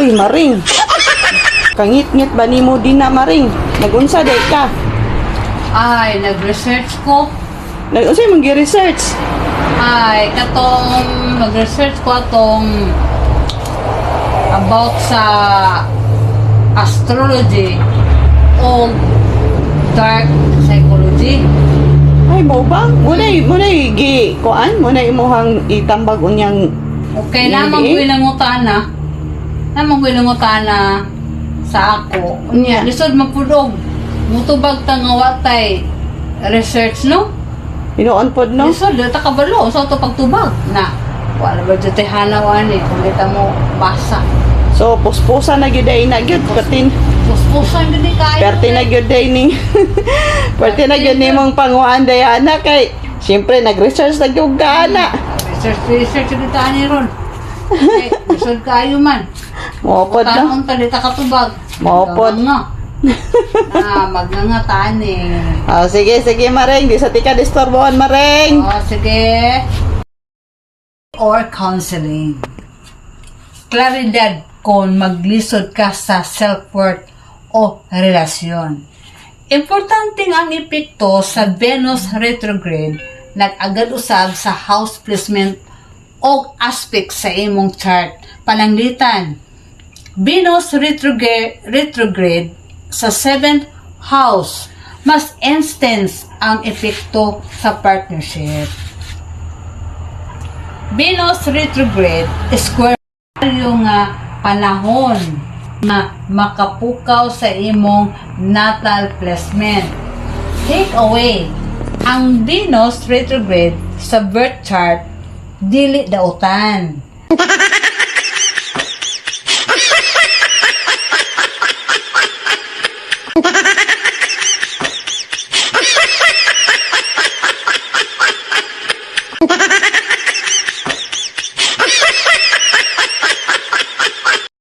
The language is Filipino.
Uy, maring. Kangit-ngit ba ni mo din na maring? Nagunsa day ka? Ay, nag-research ko. Unsay mong gi-research? Ay, nag-research ko atong about sa astrology o dark psychology. Ay, mo ba? Munay gi kuan, munay imong itambag unyang Okay, namang ko ilangutana. Namang ko ilangutana sa ako. Unya. Lisod mapudog. Mutubag ta nga watay research, no? Inoon pod no? Lisod, data kabalo. So, ito pagtubag na. Wala ba dito hanawan eh. Kung kita mo basa. So puspusa na gyud ay na gyud pertin. Puspusan din kayo. Perti na gyud day ni. Perti na gyud nimong panguan day ana kay syempre nag-research na gyud ka ana. Research din ta ni ron. Okay, lisod kayo man. Mopod no? Tanong ta dita katubag. Mopod. Nga. Magnangataan eh. Oh, sige Mareng, di sa tika disturbohan Mareng. Oh, sige. Or counseling. Klaridad kung maglisod ka sa self-worth o relasyon. Importante ang epekto sa Venus retrograde nag-agad usab sa house placement o aspect sa imong chart. Pananglitan, Venus retrograde sa 7th house, mas intense ang epekto sa partnership. Venus retrograde square yung panahon na makapukaw sa imong natal placement. Take away, ang Venus retrograde sa birth chart dili dautan.